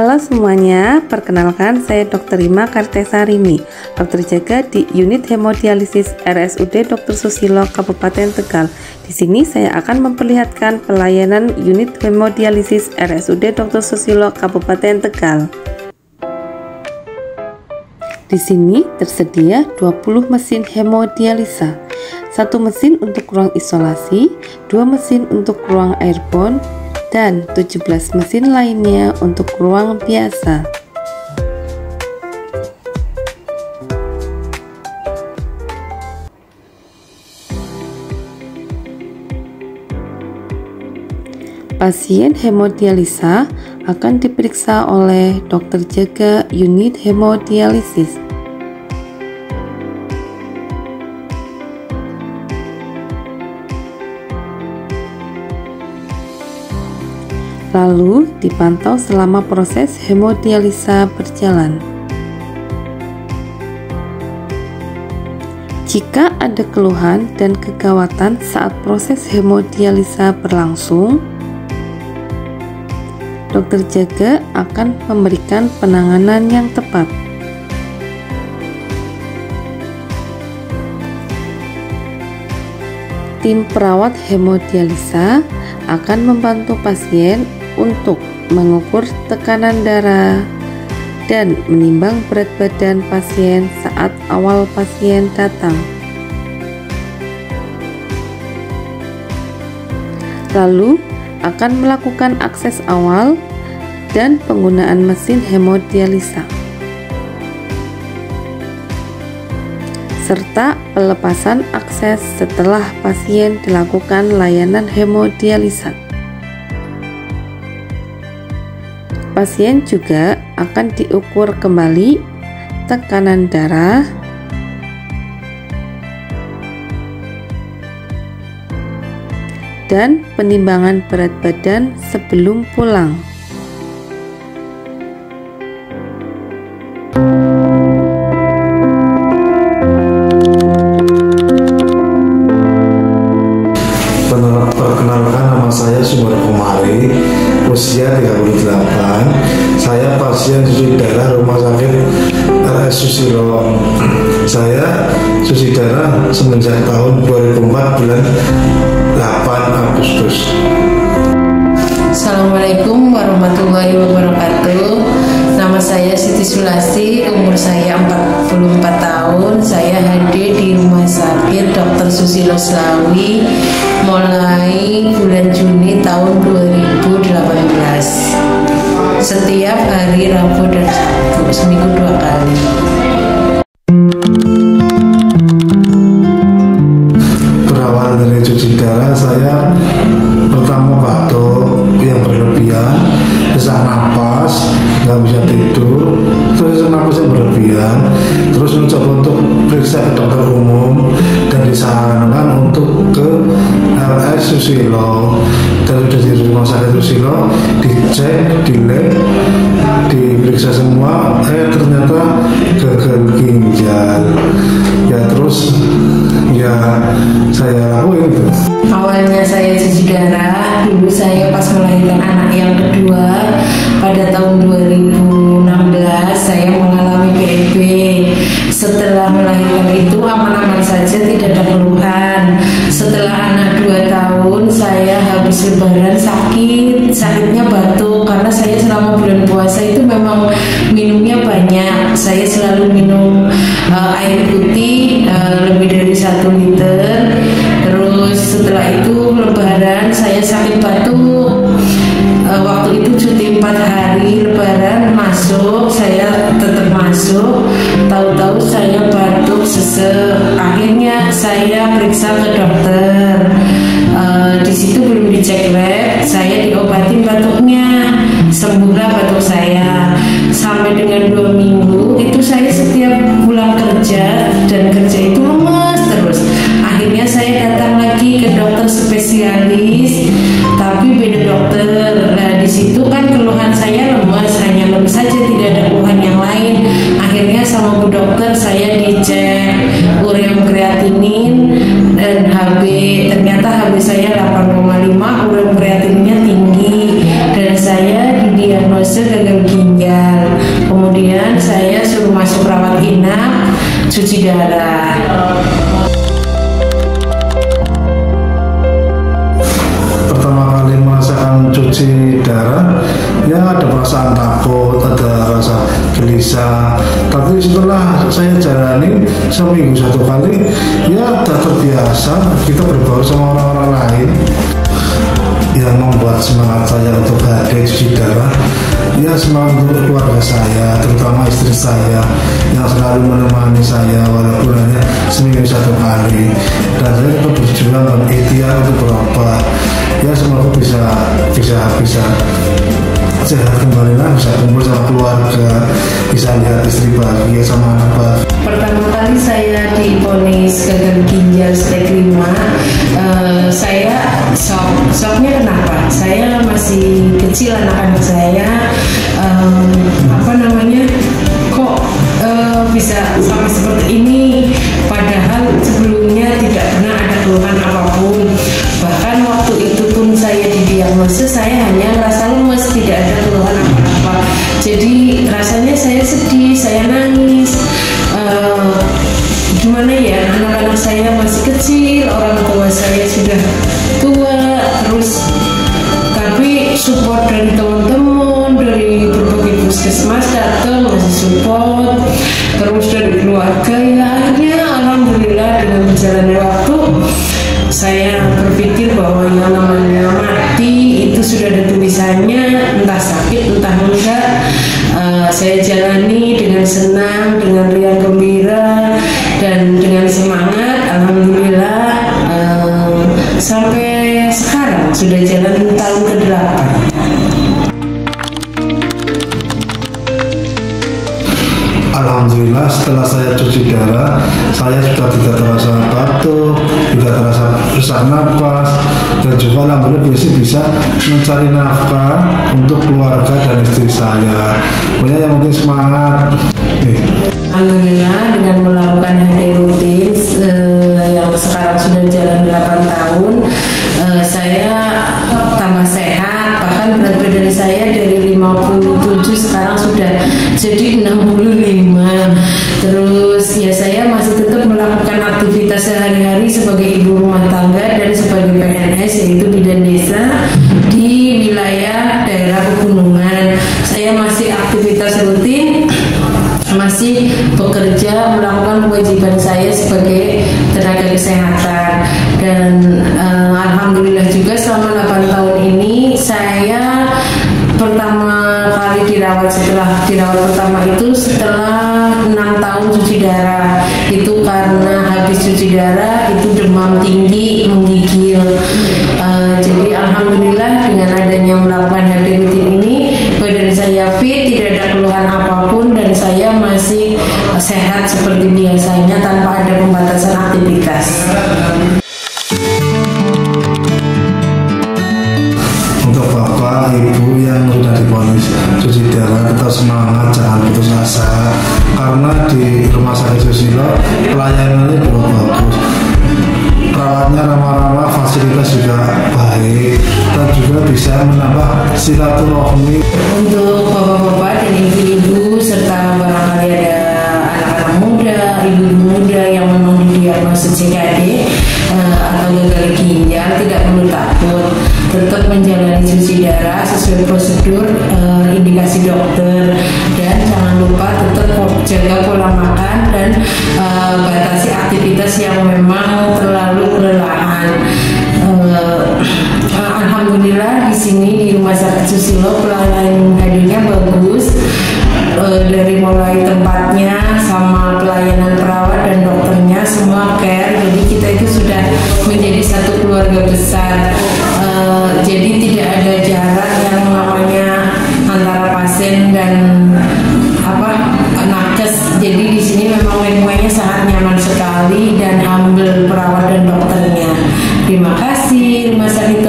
Halo semuanya, perkenalkan saya Dr. Rima Kartesarini, dokter jaga di unit hemodialisis RSUD Dr. Susilo Kabupaten Tegal. Di sini saya akan memperlihatkan pelayanan unit hemodialisis RSUD Dr. Susilo Kabupaten Tegal. Di sini tersedia 20 mesin hemodialisa, 1 mesin untuk ruang isolasi, 2 mesin untuk ruang airborne, dan 17 mesin lainnya untuk ruang biasa. Pasien hemodialisa akan diperiksa oleh dokter jaga unit hemodialisis. Lalu dipantau selama proses hemodialisa berjalan. Jika ada keluhan dan kegawatan saat proses hemodialisa berlangsung, dokter jaga akan memberikan penanganan yang tepat. Tim perawat hemodialisa akan membantu pasien untuk mengukur tekanan darah dan menimbang berat badan pasien saat awal pasien datang. Lalu akan melakukan akses awal dan penggunaan mesin hemodialisa, serta pelepasan akses setelah pasien dilakukan layanan hemodialisa. Pasien juga akan diukur kembali tekanan darah, dan penimbangan berat badan sebelum pulang. Perkenalkan, nama saya Sumber Kumari, usia 38. Saya pasien cuci darah rumah sakit RS Susilo. Saya cuci darah semenjak tahun 2004 bulan 8 Agustus. Assalamualaikum warahmatullahi wabarakatuh. Nama saya Siti Sulasti, umur saya 44 tahun. Saya hadir di Rumah Sakit Dr. Susilo Slawi mulai bulan Juni tahun 2018. Setiap hari Rabu dan Sabtu, seminggu 2 kali. Berawal dari cuci darah, saya pertama batuk yang berlebihan, sesak napas, nggak bisa tidur, terus napas yang berlebihan, terus mencoba untuk periksa ke dokter umum dan disarankan untuk ke RS Susilo. Dan sudah di rumah sakit Susilo, dicek di lab, diperiksa semua, ternyata gagal ginjal. Ya terus ya saya lakuin itu. Awalnya saya cuci darah, dulu saya pas melahirkan anak yang kedua pada tahun 2016 saya mengalami PIP. Setelah melahirkan itu aman-aman saja, tidak ada keluhan. Setelah anak 2 tahun saya habis lebaran sakitnya batuk, karena saya selama bulan puasa itu memang minumnya banyak. Saya selalu minum air putih lebih dari 1 liter. Terus setelah itu lebaran saya sakit batuk. Waktu itu cuti 4 hari lebaran masuk, saya tetap masuk. Tahu-tahu saya batuk sesek. Akhirnya saya periksa ke dokter. Di situ belum dicek lab, saya diobatin batuknya, sembuhlah batuk saya. Sampai dengan 2 minggu itu saya setiap pulang kerja, dan kerja itu lemes terus. Akhirnya saya datang lagi ke dokter spesialis, tapi beda dokter. Nah di situ kan keluhan saya lemes, hanya lemes saja, tidak ada keluhan yang lain. Akhirnya sama bu dokter saya dicek ureum kreatinin dan HB, ternyata HB saya 8,5, ureum kreatininnya tinggi, dan saya didiagnosa gagal ginjal. ginjal. Kemudian saya suruh masuk rawat inap, cuci darah. Pertama kali merasakan cuci darah, ya ada perasaan takut, ada rasa gelisah. Tapi setelah saya jalani seminggu 1 kali, ya udah terbiasa. Kita berbaur sama orang-orang lain. Yang membuat semangat saya untuk hadir cuci darah, ya semangat untuk keluarga saya, terutama istri saya yang selalu menemani saya walaupun hanya seminggu 1 kali. Dan saya tetap berjuang dan ikhtiar untuk berobat. Ya semoga bisa sehat kembali lah, bisa kumpul sama keluarga, bisa lihat istri bahagia sama anak bahagia. Pertama kali saya divonis gagal ginjal stage 5, saya shocknya kenapa? Saya masih kecil, anak-anak saya kok bisa sampai seperti ini, padahal sebelumnya tidak pernah ada keluhan apapun. Bahkan waktu itu pun saya didiagnosis, saya hanya merasa lemes, tidak ada keluhan apa-apa. Jadi rasanya saya sedih, saya nangis. Gimana ya, anak-anak saya masih kecil, orang tua saya sudah tua, terus tapi support dari teman-teman, dari berbagai puskesmas datang masih support, terus dari keluarga. Ya akhirnya alhamdulillah dengan berjalannya waktu saya berpikir bahwa yang namanya mati itu sudah ada tulisannya, entah sakit entah enggak. Saya jalani dengan senang, dengan riang gembira, dan dengan semangat. Alhamdulillah sampai sekarang sudah jalan tahun ke-8. Alhamdulillah setelah saya cuci darah, saya sudah tidak terasa batuk, tidak terasa sesak napas, dan juga alhamdulillah bisa mencari nafkah untuk keluarga dan istri saya. Pokoknya yang penting semangat. Alhamdulillah dengan melakukan HT rutin yang sekarang sudah jalan 8 tahun, saya tambah sehat. Bahkan berat badan saya dari 57 sekarang sudah jadi 65. Terus ya saya masih tetap melakukan aktivitas sehari-hari sebagai ibu rumah tangga dan sebagai PNS, yaitu bidan desa di wilayah daerah pegunungan. Saya masih aktivitas rutin, masih bekerja melakukan kewajiban saya sebagai tenaga kesehatan. Dan alhamdulillah juga selama 8 tahun ini saya pertama kali dirawat, setelah dirawat pertama itu setelah 6 tahun cuci darah. Itu karena habis cuci darah itu demam tinggi, menggigil. Jadi alhamdulillah dengan adanya melakukan HT rutin ini, badan saya fit, tidak ada keluhan apapun, dan saya masih sehat seperti biasanya tanpa ada pembatasan aktivitas. Untuk bapak, ibu yang sudah divonis cuci darah, tetap semangat, jangan putus asa. Karena di Rumah Sakit Susilo pelayanannya juga bagus, perawatnya ramah-ramah, fasilitas juga baik, dan juga bisa menambah silaturahmi. Untuk bapak-bapak dan ibu-ibu serta barangkali ada anak-anak muda, ibu-ibu muda yang memang didiagnosis CKD atau gagal ginjal, tidak perlu takut, tetap menjalani cuci darah sesuai prosedur indikasi dokter, dan jangan lupa tetap jaga pola makan dan batasi aktivitas yang memang terlalu kelelahan. Alhamdulillah di sini di Rumah Sakit Susilo pelayanan hadirnya bagus, dari mulai tempatnya sama pelayanan perawat dan dokternya semua care. Jadi kita itu sudah menjadi satu keluarga besar. Jadi tidak ada jarak yang namanya antara pasien dan nakes. Jadi di sini memang lingkungannya sangat nyaman sekali dan humble perawat dan dokternya. Terima kasih Rumah Sakit